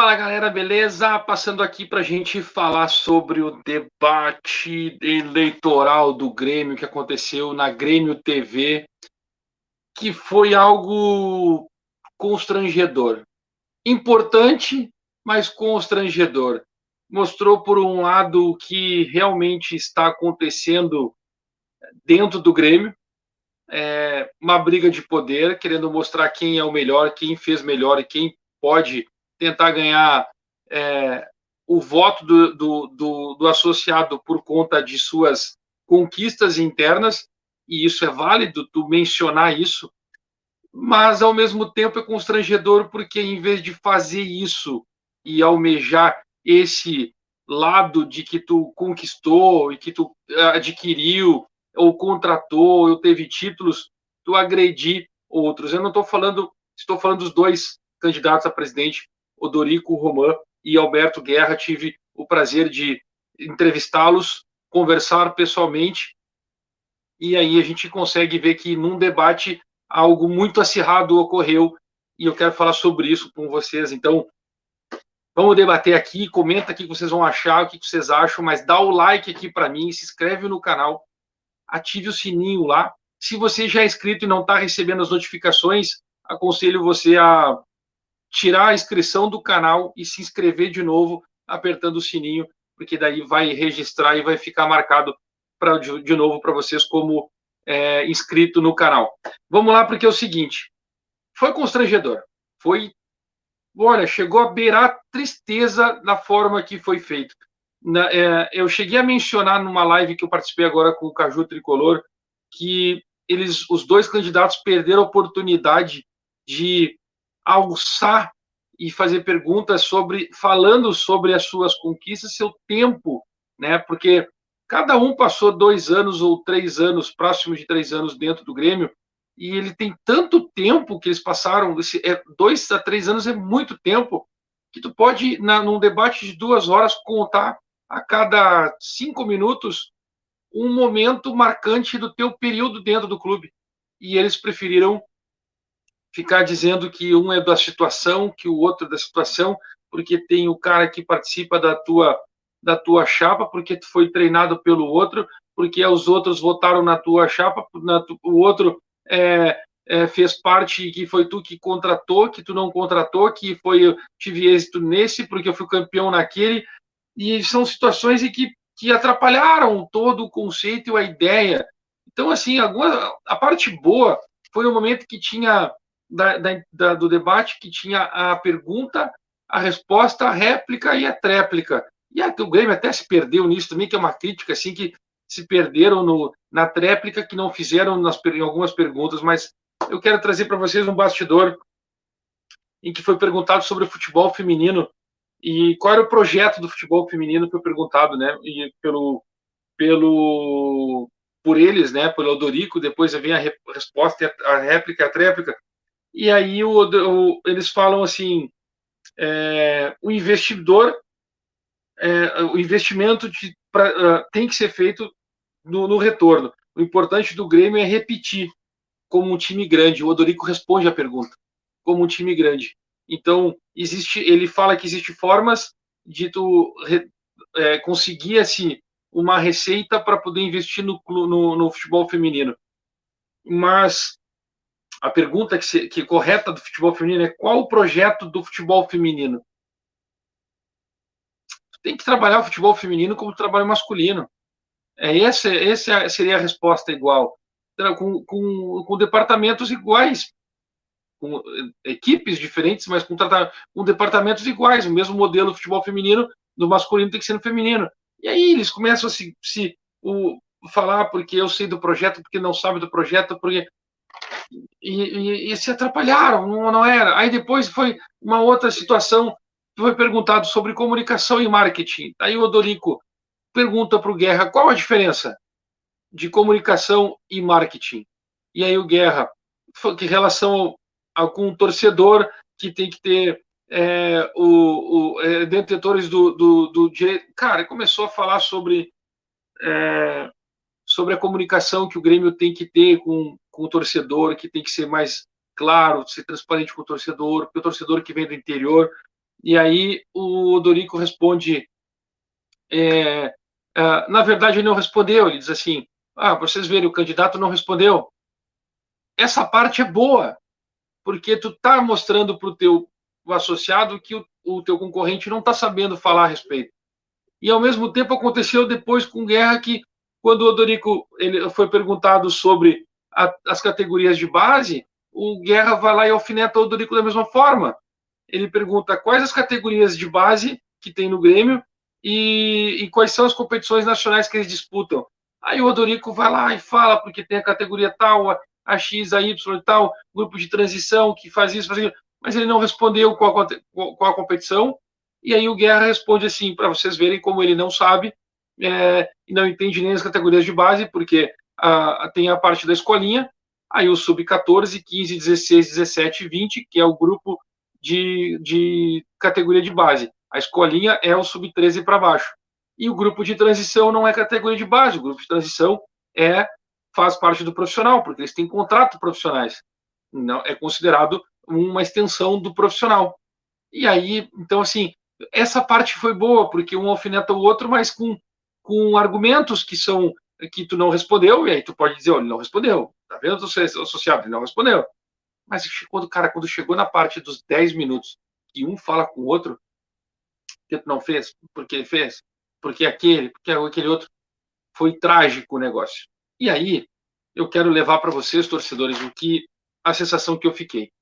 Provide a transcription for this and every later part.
Fala galera, beleza? Passando aqui para a gente falar sobre o debate eleitoral do Grêmio que aconteceu na Grêmio TV, que foi algo constrangedor. Importante, mas constrangedor. Mostrou, por um lado, o que realmente está acontecendo dentro do Grêmio, uma briga de poder, querendo mostrar quem é o melhor, quem fez melhor e quem pode tentar ganhar o voto do associado por conta de suas conquistas internas, e isso é válido, tu mencionar isso, mas ao mesmo tempo é constrangedor porque em vez de fazer isso e almejar esse lado de que tu conquistou e que tu adquiriu ou contratou ou teve títulos, tu agredir outros. Eu não estou falando dos dois candidatos a presidente, Odorico Roman e Alberto Guerra. Tive o prazer de entrevistá-los, conversar pessoalmente, e aí a gente consegue ver que num debate algo muito acirrado ocorreu, e eu quero falar sobre isso com vocês. Então, vamos debater aqui, comenta aqui o que vocês vão achar, o que vocês acham, mas dá o like aqui para mim, se inscreve no canal, ative o sininho lá. Se você já é inscrito e não está recebendo as notificações, aconselho você a tirar a inscrição do canal e se inscrever de novo, apertando o sininho, porque daí vai registrar e vai ficar marcado de novo para vocês como inscrito no canal. Vamos lá, porque é o seguinte, foi constrangedor, olha, chegou a beirar tristeza na forma que foi feito. Eu cheguei a mencionar numa live que eu participei agora com o Caju Tricolor, que os dois candidatos perderam a oportunidade de alçar e fazer perguntas falando sobre as suas conquistas, seu tempo, né? Porque cada um passou 2 anos ou 3 anos, próximo de 3 anos dentro do Grêmio, e ele tem tanto tempo que eles passaram, 2 a 3 anos é muito tempo, que tu pode, num debate de 2 horas, contar a cada 5 minutos um momento marcante do teu período dentro do clube. E eles preferiram ficar dizendo que um é da situação, que o outro é da situação, porque tem o cara que participa da tua chapa, porque tu foi treinado pelo outro, porque os outros votaram na tua chapa, o outro fez parte, que foi tu que contratou, que tu não contratou, que tive êxito nesse, porque eu fui campeão naquele, e são situações em que atrapalharam todo o conceito e a ideia. Então, assim, a parte boa foi o momento que tinha do debate, que tinha a pergunta, a resposta, a réplica e a tréplica. E o Grêmio até se perdeu nisso também, que é uma crítica, assim, que se perderam na tréplica, que não fizeram em algumas perguntas, mas eu quero trazer para vocês um bastidor em que foi perguntado sobre o futebol feminino e qual era o projeto do futebol feminino, foi perguntado, né, e por eles, né, pelo Odorico, depois vem a resposta, a réplica, a tréplica, e aí eles falam assim, o investimento tem que ser feito no retorno. O importante do Grêmio é repetir como um time grande. O Odorico responde a pergunta, como um time grande. Então, ele fala que existe formas de tu conseguir assim, uma receita para poder investir no futebol feminino. Mas a pergunta que é correta do futebol feminino é: qual o projeto do futebol feminino? Tem que trabalhar o futebol feminino como trabalho masculino. Essa seria a resposta igual. Com departamentos iguais, com equipes diferentes, mas com departamentos iguais. O mesmo modelo do futebol feminino, do masculino tem que ser no feminino. E aí eles começam a falar porque eu sei do projeto, porque não sabe do projeto, porque e se atrapalharam, não era. Aí depois foi uma outra situação, foi perguntado sobre comunicação e marketing. Aí o Odorico pergunta para o Guerra qual a diferença de comunicação e marketing. E aí o Guerra, que relação com o torcedor, que tem que ter detentores do direito. Cara, começou a falar sobre a comunicação que o Grêmio tem que ter com o torcedor, que tem que ser mais claro, ser transparente com o torcedor, porque o torcedor que vem do interior E aí o Odorico responde, na verdade ele não respondeu, ele diz assim, vocês verem, o candidato não respondeu. Essa parte é boa, porque tu tá mostrando para o teu associado que o teu concorrente não está sabendo falar a respeito. E ao mesmo tempo aconteceu depois com Guerra que quando o Odorico ele foi perguntado sobre as categorias de base, o Guerra vai lá e alfineta o Odorico da mesma forma. Ele pergunta quais as categorias de base que tem no Grêmio e quais são as competições nacionais que eles disputam. Aí o Odorico vai lá e fala, porque tem a categoria tal, a X, a Y e tal, grupo de transição que faz isso, faz aquilo, mas ele não respondeu qual a competição. E aí o Guerra responde assim, para vocês verem como ele não sabe, e não entende nem as categorias de base, porque tem a parte da escolinha, aí o sub-14, 15, 16, 17 e 20, que é o grupo de categoria de base. A escolinha é o sub-13 para baixo. E o grupo de transição não é categoria de base, o grupo de transição faz parte do profissional, porque eles têm contrato profissionais. Não, é considerado uma extensão do profissional. E aí, então, assim, essa parte foi boa, porque um alfineta o outro, mas com argumentos que tu não respondeu, e aí tu pode dizer, olha, ele não respondeu. Tá vendo, associado? Ele não respondeu. Mas quando chegou na parte dos 10 minutos, que um fala com o outro, que tu não fez, porque ele fez, porque aquele outro, foi trágico o negócio. E aí, eu quero levar para vocês, torcedores, a sensação que eu fiquei.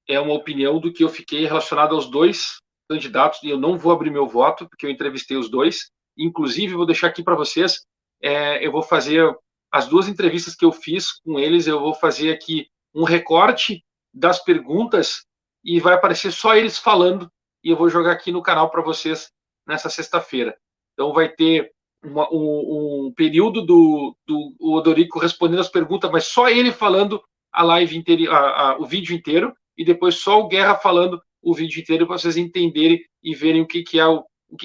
É uma opinião do que eu fiquei relacionado aos dois candidatos, e eu não vou abrir meu voto, porque eu entrevistei os dois. Inclusive, vou deixar aqui para vocês, eu vou fazer as duas entrevistas que eu fiz com eles, eu vou fazer aqui um recorte das perguntas e vai aparecer só eles falando, e eu vou jogar aqui no canal para vocês nessa sexta-feira. Então vai ter um período do Odorico respondendo as perguntas, mas só ele falando a live inteira, o vídeo inteiro, e depois só o Guerra falando o vídeo inteiro para vocês entenderem e verem o que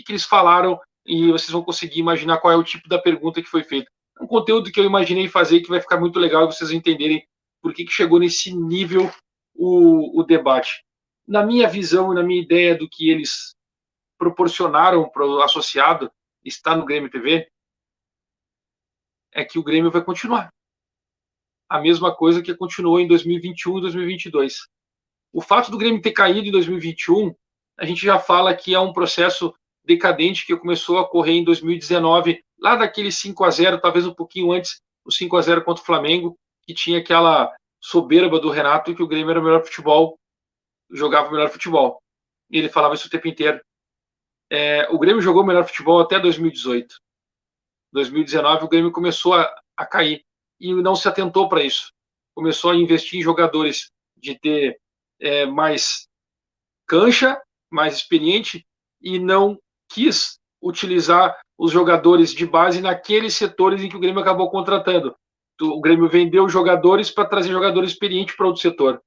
eles falaram, e vocês vão conseguir imaginar qual é o tipo da pergunta que foi feita. É um conteúdo que eu imaginei fazer que vai ficar muito legal e vocês entenderem por que chegou nesse nível o debate. Na minha visão e na minha ideia do que eles proporcionaram para o associado estar no Grêmio TV, é que o Grêmio vai continuar. A mesma coisa que continuou em 2021 e 2022. O fato do Grêmio ter caído em 2021, a gente já fala que é um processo decadente que começou a correr em 2019, lá daquele 5-0, talvez um pouquinho antes, o 5-0 contra o Flamengo, que tinha aquela soberba do Renato que o Grêmio era o melhor futebol, jogava o melhor futebol. E ele falava isso o tempo inteiro. O Grêmio jogou o melhor futebol até 2018. 2019 o Grêmio começou a cair e não se atentou para isso. Começou a investir em jogadores de ter mais cancha, mais experiente, e não quis utilizar os jogadores de base naqueles setores em que o Grêmio acabou contratando. O Grêmio vendeu jogadores para trazer jogadores experientes para outro setor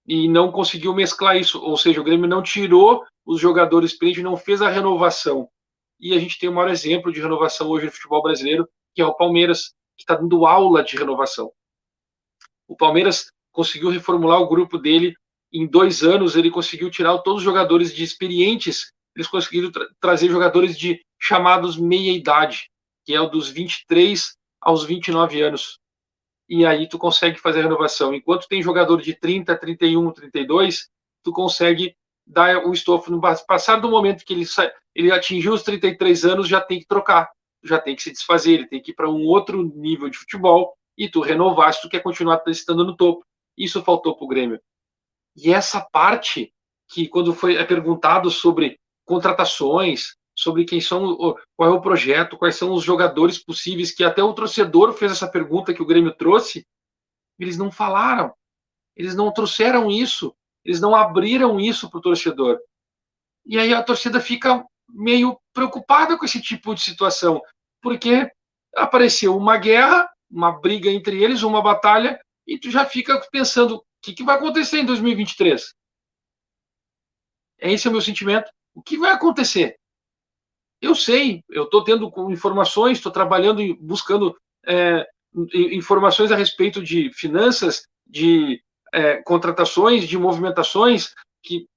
e não conseguiu mesclar isso, ou seja, o Grêmio não tirou os jogadores experientes, não fez a renovação. E a gente tem o maior exemplo de renovação hoje no futebol brasileiro, que é o Palmeiras, que está dando aula de renovação. O Palmeiras conseguiu reformular o grupo dele em 2 anos, ele conseguiu tirar todos os jogadores de experientes, eles conseguiram trazer jogadores de chamados meia-idade, que é o dos 23 aos 29 anos. E aí tu consegue fazer a renovação. Enquanto tem jogador de 30, 31, 32, tu consegue dar o estofo. No passar do momento que ele atingiu os 33 anos, já tem que trocar, já tem que se desfazer, ele tem que ir para um outro nível de futebol e tu renovar se tu quer continuar estando no topo. Isso faltou para o Grêmio. E essa parte que quando é perguntado sobre contratações, sobre qual é o projeto, quais são os jogadores possíveis, que até o torcedor fez essa pergunta que o Grêmio trouxe, eles não falaram, eles não trouxeram isso, eles não abriram isso para o torcedor. E aí a torcida fica meio preocupada com esse tipo de situação, porque apareceu uma guerra, uma briga entre eles, uma batalha, e tu já fica pensando, o que vai acontecer em 2023? Esse é o meu sentimento. O que vai acontecer? Eu sei, eu estou tendo informações, estou trabalhando, buscando informações a respeito de finanças, de contratações, de movimentações, que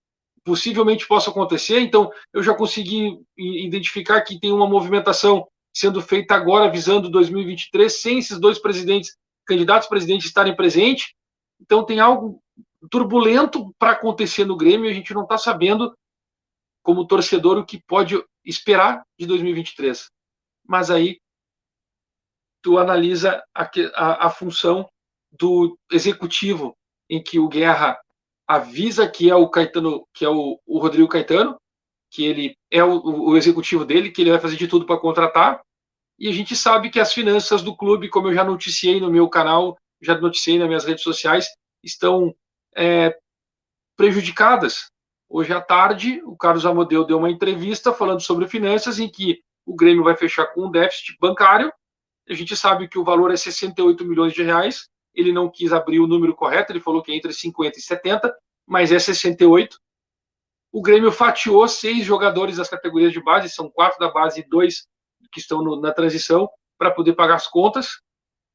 possivelmente possa acontecer. Então, eu já consegui identificar que tem uma movimentação sendo feita agora, visando 2023, sem esses dois candidatos presidentes estarem presentes. Então, tem algo turbulento para acontecer no Grêmio e a gente não está sabendo, como torcedor, o que pode esperar de 2023. Mas aí, tu analisa a função do executivo, em que o Guerra avisa que é o Caetano, que é o Rodrigo Caetano, que ele é o executivo dele, que ele vai fazer de tudo para contratar, e a gente sabe que as finanças do clube, como eu já noticiei no meu canal, já noticiei nas minhas redes sociais, estão prejudicadas. Hoje à tarde, o Carlos Amodeu deu uma entrevista falando sobre finanças, em que o Grêmio vai fechar com um déficit bancário. A gente sabe que o valor é 68 milhões de reais. Ele não quis abrir o número correto, ele falou que é entre 50 e 70, mas é 68. O Grêmio fatiou 6 jogadores das categorias de base, são 4 da base e 2 que estão na transição, para poder pagar as contas.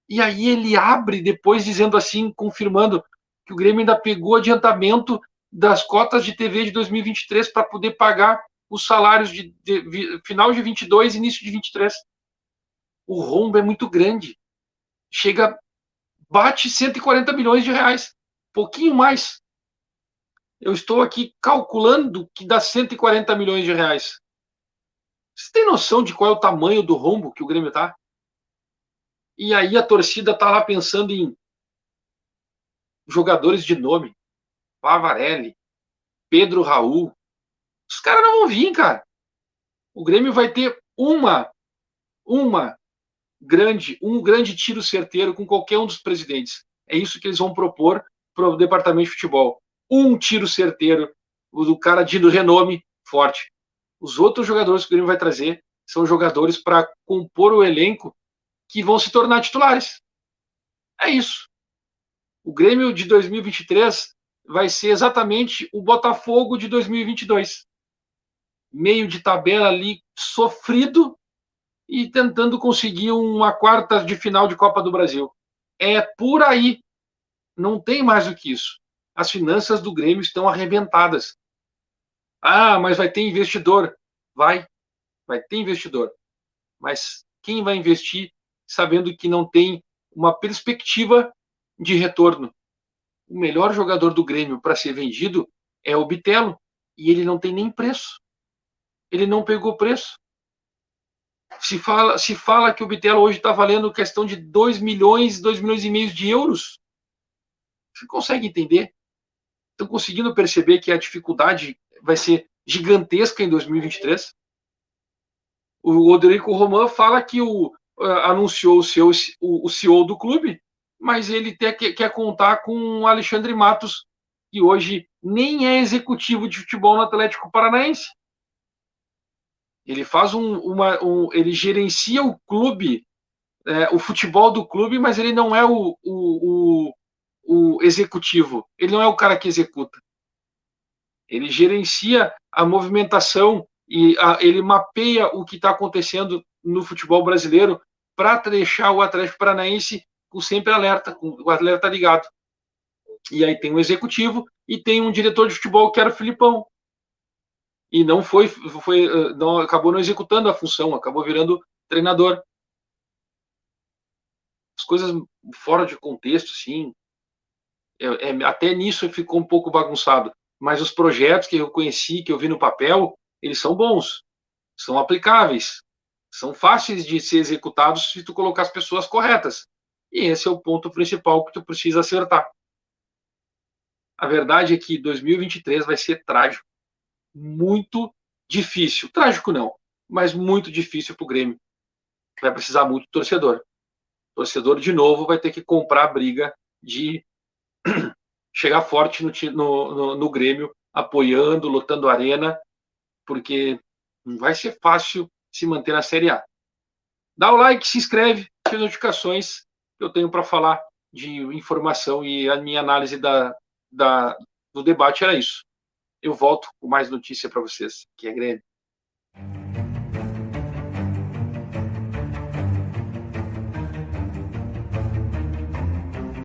E aí ele abre depois dizendo assim, confirmando que o Grêmio ainda pegou adiantamento das cotas de TV de 2023 para poder pagar os salários de final de 22 e início de 23. O rombo é muito grande. Bate 140 milhões de reais. Pouquinho mais. Eu estou aqui calculando que dá 140 milhões de reais. Você tem noção de qual é o tamanho do rombo que o Grêmio está? E aí a torcida está lá pensando em jogadores de nome. Pavarelli, Pedro Raul. Os caras não vão vir, cara. O Grêmio vai ter um grande tiro certeiro com qualquer um dos presidentes. É isso que eles vão propor para o departamento de futebol. Um tiro certeiro, o do cara de renome forte. Os outros jogadores que o Grêmio vai trazer são jogadores para compor o elenco que vão se tornar titulares. É isso. O Grêmio de 2023 vai ser exatamente o Botafogo de 2022. Meio de tabela ali, sofrido, e tentando conseguir uma quarta de final de Copa do Brasil. É por aí. Não tem mais do que isso. As finanças do Grêmio estão arrebentadas. Ah, mas vai ter investidor. Vai ter investidor. Mas quem vai investir sabendo que não tem uma perspectiva de retorno? O melhor jogador do Grêmio para ser vendido é o Bitelo. E ele não tem nem preço. Ele não pegou preço. Se fala que o Bitelo hoje está valendo questão de 2 milhões e meio de euros. Você consegue entender? Estão conseguindo perceber que a dificuldade vai ser gigantesca em 2023? O Rodrigo Roman fala que anunciou o CEO do clube, mas ele quer contar com o Alexandre Matos, que hoje nem é executivo de futebol no Atlético Paranaense. Ele faz ele gerencia o clube, o futebol do clube, mas ele não é o executivo. Ele não é o cara que executa. Ele gerencia a movimentação e ele mapeia o que está acontecendo no futebol brasileiro para deixar o Atlético Paranaense com sempre alerta, com o alerta ligado. E aí tem um executivo e tem um diretor de futebol que era o Filipão. E não acabou não executando a função, acabou virando treinador. As coisas fora de contexto, sim. Até nisso ficou um pouco bagunçado. Mas os projetos que eu conheci, que eu vi no papel, eles são bons, são aplicáveis, são fáceis de ser executados se tu colocar as pessoas corretas. E esse é o ponto principal que tu precisa acertar. A verdade é que 2023 vai ser trágico. Muito difícil. Trágico não, mas muito difícil para o Grêmio. Vai precisar muito do torcedor. O torcedor, de novo, vai ter que comprar a briga de chegar forte no Grêmio, apoiando, lotando a arena, porque não vai ser fácil se manter na Série A. Dá o like, se inscreve, ative as notificações que eu tenho para falar de informação, e a minha análise do debate era isso. Eu volto com mais notícia para vocês, que é Grêmio.